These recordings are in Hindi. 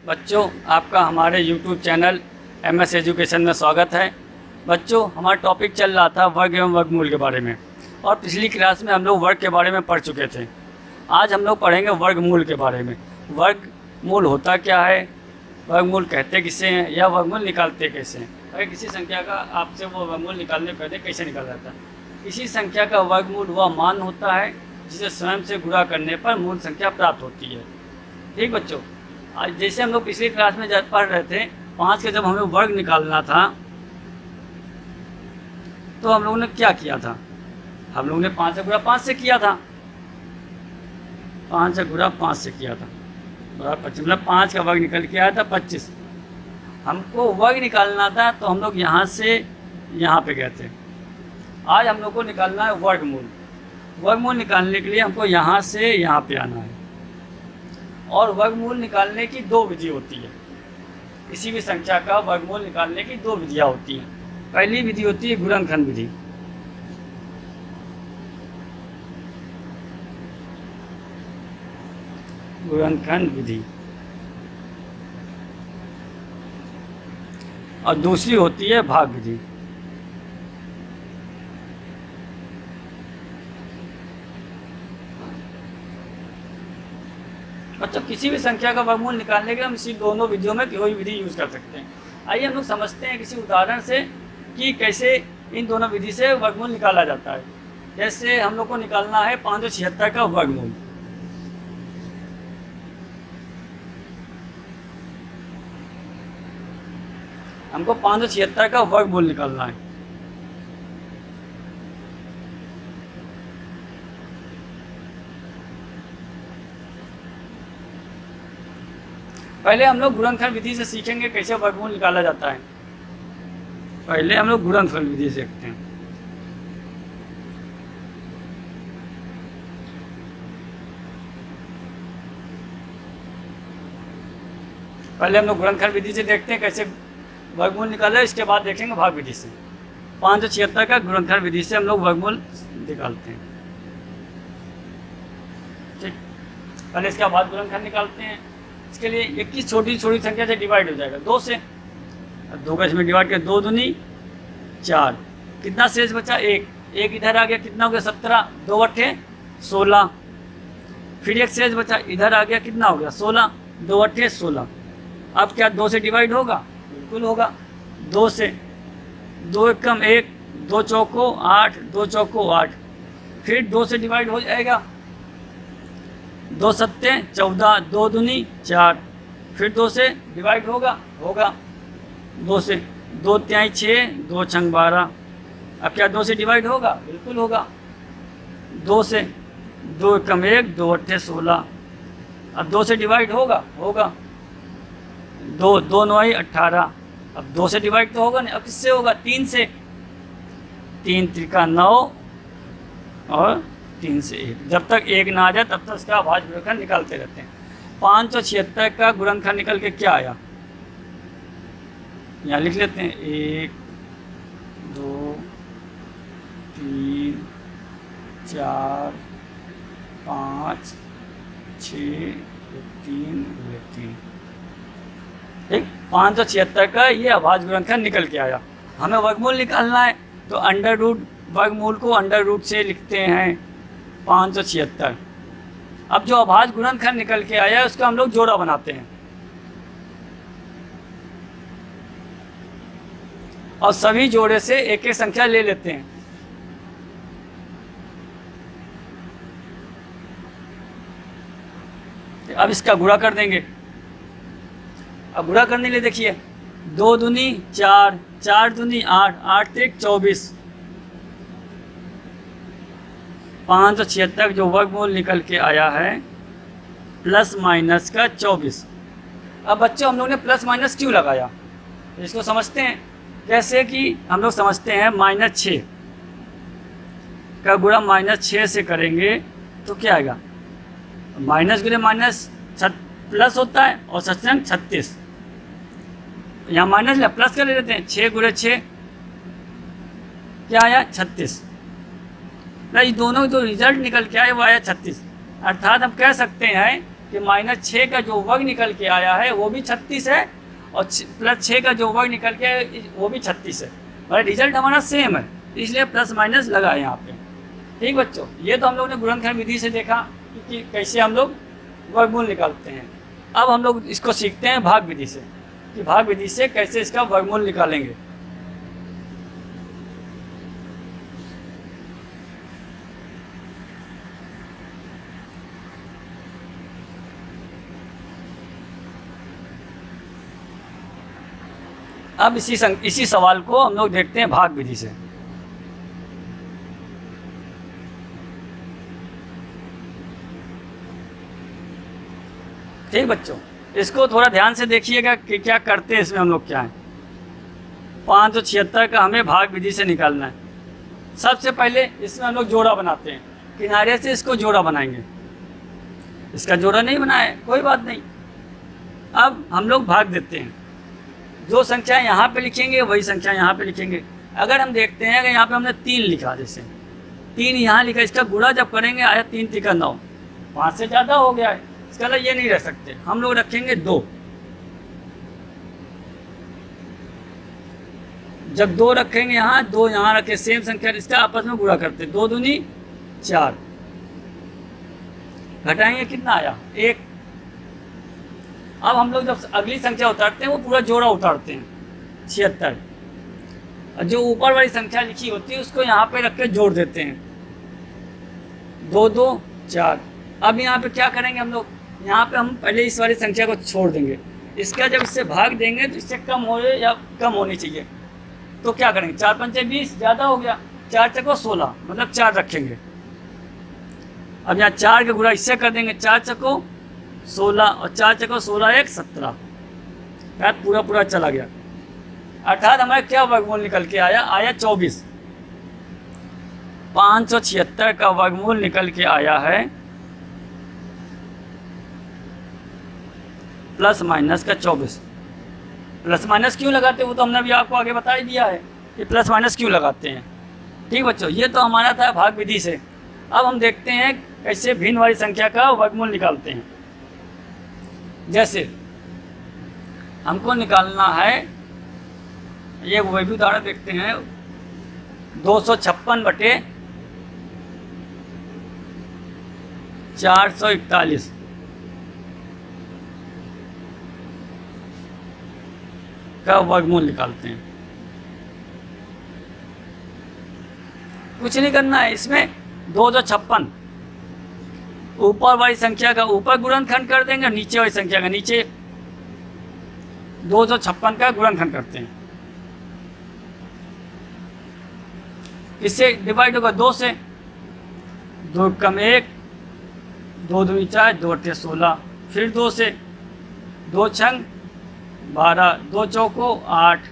बच्चों, आपका हमारे YouTube चैनल MS एजुकेशन में स्वागत है। बच्चों, हमारा टॉपिक चल रहा था वर्ग एवं वर्गमूल के बारे में, और पिछली क्लास में हम लोग वर्ग के बारे में पढ़ चुके थे। आज हम लोग पढ़ेंगे वर्गमूल के बारे में। वर्गमूल होता क्या है, वर्गमूल कहते किसे हैं, या वर्गमूल निकालते कैसे हैं। अगर किसी संख्या का आपसे वो वर्गमूल निकालने को कहते कैसे निकाला जाता है। किसी संख्या का वर्गमूल वह मान होता है जिसे स्वयं से गुणा करने पर मूल संख्या प्राप्त होती है। ठीक बच्चों, आज जैसे हम लोग पिछली क्लास में जब पढ़ रहे थे 5 का जब हमें वर्ग निकालना था तो हम लोगों ने क्या किया था। हम लोगों ने 5 से गुणा 5 से किया था। 5 से गुणा 5 से किया था बराबर 25, मतलब 5 का वर्ग निकल के आया था 25। हमको वर्ग निकालना था तो हम लोग यहाँ से यहाँ पे गए थे। आज हम लोग को निकालना है वर्गमूल। वर्गमूल निकालने के लिए हमको यहाँ से यहाँ पे आना है। और वर्गमूल निकालने की 2 विधि होती है। किसी भी संख्या का वर्गमूल निकालने की 2 विधियाँ होती हैं। पहली विधि होती है गुणनखंड विधि। गुणनखंड विधि। और दूसरी होती है भाग विधि। बच्चों, किसी भी संख्या का वर्गमूल निकालने के लिए हम इसी दोनों विधियों में कोई विधि यूज़ कर सकते हैं। आइए हम लोग समझते हैं किसी उदाहरण से कि कैसे इन दोनों विधि से वर्गमूल निकाला जाता है। जैसे हम लोग को निकालना है 576 का वर्गमूल। हमको 576 का वर्गमूल निकालना है। पहले हम लोग गुणनखंड विधि से सीखेंगे कैसे वर्गमूल निकाला जाता है। पहले हम लोग गुणनखंड विधि सीखते हैं। पहले हम लोग गुणनखंड विधि से देखते हैं कैसे वर्गमूल निकाला, इसके बाद देखेंगे भाग विधि से। 576 का गुणनखंड विधि से हम लोग वर्गमूल निकालते हैं। ठीक, पहले इसके बाद गुणनखंड निकालते हैं। इसके लिए 21 छोटी छोटी संख्या से डिवाइड हो जाएगा 2 से। 2 का इसमें डिवाइड कर 2 दूनी 4। कितना शेष बचा? 1। 1 इधर आ गया, कितना हो गया? 17। 2 अट्ठे 16। फिर 1 शेष बचा, इधर आ गया, कितना हो गया? 16। 2 अट्ठे 16। अब क्या 2 से डिवाइड होगा? बिल्कुल होगा। 2 से 2 एकम 1, 2 चौको 8, 2 चौको 8। फिर 2 से डिवाइड हो जाएगा, 2 सत्ते 14, 2 दूनी 4। फिर 2 से डिवाइड होगा? 2 से 2 त्याई 6, 2 छंग 12। अब क्या 2 से डिवाइड होगा? बिल्कुल होगा। 2 से 2 एकम 1, 2 अट्ठे 16। अब 2 से डिवाइड होगा? 2 9 18। अब 2 से डिवाइड तो होगा नहीं। अब किससे होगा? 3 से। 3 त्रिका 9 और 3 से 1। जब तक 1 ना आ जाए तब तक उसका भाज्य गुणनखंड निकालते रहते हैं। 576 का गुणनखंड निकल के क्या आया, यहाँ लिख लेते हैं। 1 2 3 4 5 6 3 3। ठीक, 576 का ये अभाज्य गुणनखंड निकल के आया। हमें वर्गमूल निकालना है तो अंडर रूट, वर्गमूल को अंडर रूट से लिखते हैं 576। अब जो अभाज्य गुणनखंड निकल के आया है उसका हम लोग जोड़ा बनाते हैं और सभी जोड़े से एक एक संख्या ले लेते हैं। अब इसका गुणा कर देंगे। अब गुणा करने के लिए देखिए, 2 दूनी 4, 4 दूनी 8, 8 तेक 24। 576 जो वर्गमूल निकल के आया है प्लस माइनस का 24। अब बच्चों, हम लोग ने प्लस माइनस क्यों लगाया इसको समझते हैं। जैसे कि हम लोग समझते हैं -6 का गुणा -6 से करेंगे तो क्या आएगा? माइनस गुणे माइनस प्लस होता है और सत्संग 36। यहाँ माइनस या प्लस कर लेते हैं। 6 गुणे 6 क्या आया? 36। ये दोनों जो रिजल्ट निकल के आए वो आया 36। अर्थात हम कह सकते हैं कि -6 का जो वर्ग निकल के आया है वो भी 36 है और +6 का जो वर्ग निकल के आया वो भी 36 है। मतलब रिजल्ट हमारा सेम है, इसलिए प्लस माइनस लगाए यहाँ पे। ठीक बच्चों, ये तो हम लोग ने गुणनखंड विधि से देखा कि कैसे हम लोग वर्गमूल निकालते हैं। अब हम लोग इसको सीखते हैं भाग विधि से, कि भाग विधि से कैसे इसका वर्गमूल निकालेंगे। अब इसी सवाल को हम लोग देखते हैं भाग विधि से। ठीक बच्चों, इसको थोड़ा ध्यान से देखिएगा कि क्या करते हैं इसमें हम लोग क्या है। 576 का हमें भाग विधि से निकालना है। सबसे पहले इसमें हम लोग जोड़ा बनाते हैं, किनारे से इसको जोड़ा बनाएंगे। इसका जोड़ा नहीं बनाया है, कोई बात नहीं। अब हम लोग भाग देते हैं, जो संख्या यहाँ पे लिखेंगे वही संख्या यहाँ पे लिखेंगे। अगर हम देखते हैं कि यहाँ पे हमने 3 लिखा, जैसे 3 यहाँ लिखा, इसका गुणा जब करेंगे आया 3 3 9, 5 से ज़्यादा हो गया है, इसका मतलब ये नहीं रह सकते। हम लोग रखेंगे 2। जब 2 रखेंगे यहाँ, 2 यहाँ रखे, सेम संख्या इसका आपस में गुणा करते, 2 दूनी 4, घटाएंगे कितना आया 1। अब हम लोग जब अगली संख्या उतारते हैं वो पूरा जोड़ा उतारते हैं 76, और जो ऊपर वाली संख्या लिखी होती है उसको यहाँ पे रख के जोड़ देते हैं, 2 2 4। अब यहाँ पे क्या करेंगे हम लोग, यहाँ पे हम पहले इस वाली संख्या को छोड़ देंगे। इसका जब इससे भाग देंगे तो इससे कम हो या कम होनी चाहिए, तो क्या करेंगे, 4 5 20, ज़्यादा हो गया, 4 चको 16, मतलब 4 रखेंगे। अब यहाँ 4 का गुणा इससे कर देंगे, 4 चको 16 और 4 चको 16 1 17, यार पूरा पूरा चला गया। अर्थात हमारे क्या वर्गमूल निकल के आया 24। 576 का वर्गमूल निकल के आया है प्लस माइनस का 24। प्लस माइनस क्यों लगाते हैं वो तो हमने भी आपको आगे बता ही दिया है कि प्लस माइनस क्यों लगाते हैं। ठीक बच्चों, ये तो हमारा था भाग विधि से। अब हम देखते हैं कैसे भिन्न वाली संख्या का वर्गमूल निकालते हैं। जैसे हमको निकालना है, ये वही भी उदाहरण देखते हैं, 256 बटे 441 का वर्गमूल निकालते हैं। कुछ नहीं करना है इसमें, 256 ऊपर वाली संख्या का ऊपर गुणनखंड कर देंगे, नीचे वाली संख्या का नीचे। 256 का गुणनखंड करते हैं, इससे डिवाइड होगा 2 से, 2 कम 1, 2 दूनी 4, 2 अट्ठे 16, फिर 2 से, 2 छंग 12, 2 चौको 8,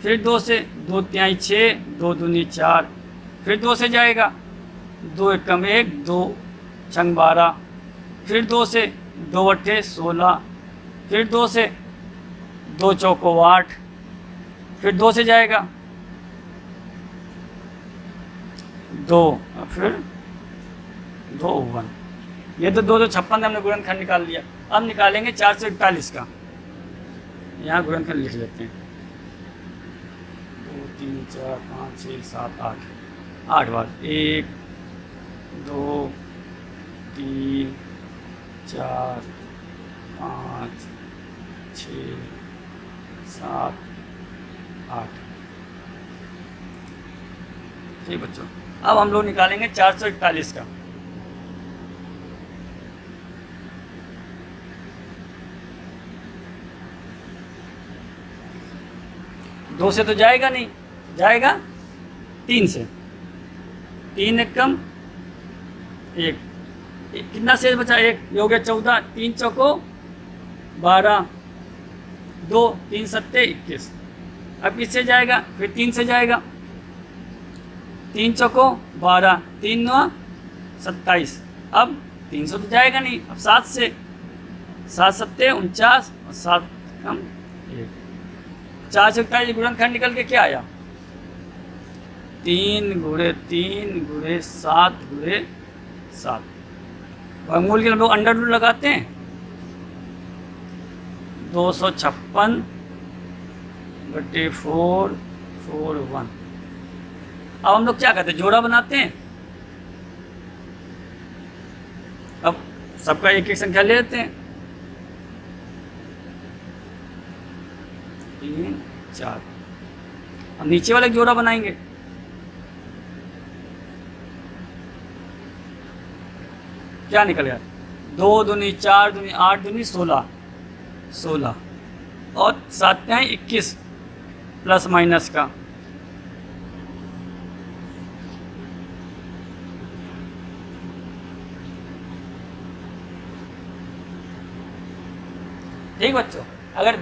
फिर 2 से, 2 तिहाई 6, 2 दूनी 4, फिर 2 से जाएगा, 2 एक कम 1, 2 छंग 12, फिर 2 से, 2 अट्ठे 16, फिर 2 से, 2 चौको 8, फिर 2 से जाएगा 2, फिर 2 1। ये तो 256 हमने गुणनखंड निकाल लिया। अब निकालेंगे 441 का। यहाँ गुणनखंड लिख लेते हैं, 2 3 4 5 6 7 8, 8 बार, 1 2 3 4 5 6 7 8। ठीक बच्चों, अब हम लोग निकालेंगे 441 का। दो से तो जाएगा नहीं, जाएगा 3 से, 3 एक कम 1, कितना शेष बचा 1, ये हो गया 14, 3 चौको 12, 2 3 सत्ते 21। अब किससे जाएगा, फिर 3 से जाएगा, 3 चौको 12, 3 9 27। अब 300 तो जाएगा नहीं, अब 7 से, 7 सत्ते 49 और 7 कम 1, 4 से 41 गुणनखंड निकल के क्या आया, 3 गुणे 3 गुणे 7 गुणे 7। वर्गमूल के हम लोग अंडर रूट लगाते हैं। 256 बटे 441। अब हम लोग क्या करते हैं, जोड़ा बनाते हैं। अब सबका एक एक संख्या ले लेते हैं, 3 4। अब नीचे वाले जोड़ा बनाएंगे। क्या निकल गया, 2 दूनी 4 दूनी 8 दूनी 16 और 7 हैं 21 प्लस माइनस का। ठीक बच्चों, अगर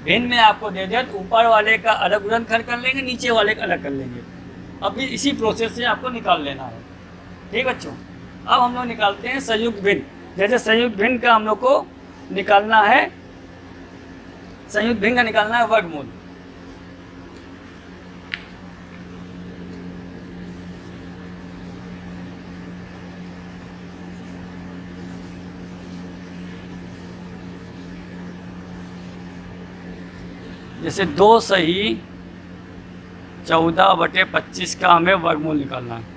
भिन्न में आपको दे दिया तो ऊपर वाले का अलग गुणनखंड कर लेंगे, नीचे वाले का अलग कर लेंगे। अभी इसी प्रोसेस से आपको निकाल लेना है। ठीक बच्चों, अब हम लोग निकालते हैं संयुक्त भिन्न। जैसे संयुक्त भिन्न का हम लोग को निकालना है, संयुक्त भिन्न का निकालना है वर्गमूल। जैसे 2 सही 14 बटे 25 का हमें वर्गमूल निकालना है।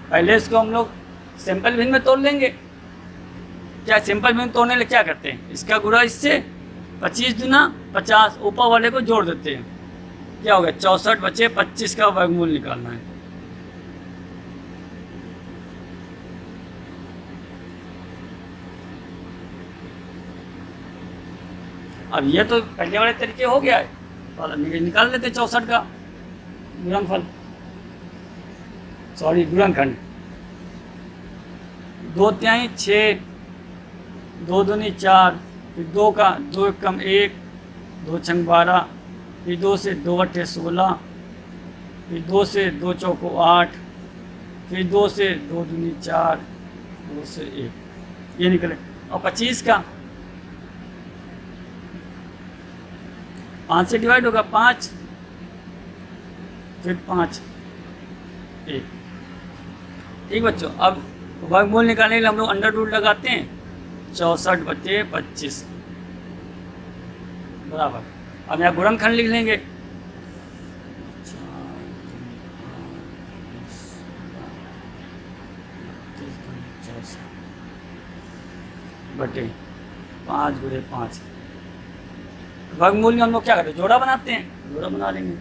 पहले इसको हम लोग सिंपल भिन्न में तोड़ लेंगे। क्या सिंपल भिन्न तोड़ने लिए क्या करते हैं, इसका गुणा इससे, 25 दूना 50, ऊपर वाले को जोड़ देते हैं। क्या हो गया, 64 बचे 25 का वर्गमूल निकालना है। अब ये तो पहले वाले तरीके हो गया है, तो निकाल लेते 64 का गुणनफल, सॉरी गुणनखंड। 2 तिहाई 6, 2 दूनी 4, फिर 2 का 2 कम 1, 2 छंग 12, फिर 2 से 2 अट्ठे 16, फिर 2 से 2 चौको 8, फिर 2 से 2 दूनी 4, 2 से 1, ये निकले। और 25 का 5 से डिवाइड होगा, 5 फिर 5 1। ठीक बच्चों, अब वर्गमूल निकालने के लिए हम लोग अंडर रूट लगाते हैं। 64 बटे 25 बराबर, अब यहाँ गुणनखंड लिख लेंगे। बटे 5 गुणे 5। वर्गमूल में हम लोग क्या करते हैं, जोड़ा बनाते हैं, जोड़ा बना लेंगे।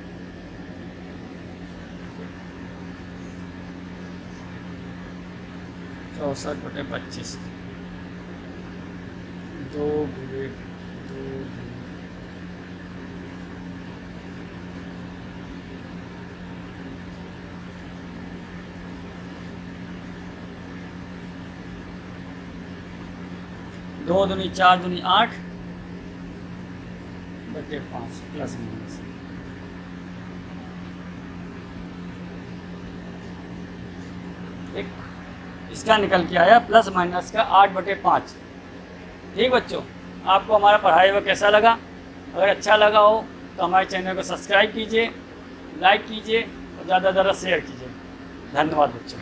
चौसठ बटे 25, 2 गुणे 2 2 दूनी 4 दूनी 8 बटे 5 प्लस माइनस। एक इसका निकल के आया प्लस माइनस का 8 बटे 5। ठीक बच्चों, आपको हमारा पढ़ाई हुआ कैसा लगा? अगर अच्छा लगा हो तो हमारे चैनल को सब्सक्राइब कीजिए, लाइक कीजिए और ज़्यादा से ज़्यादा शेयर कीजिए। धन्यवाद बच्चों।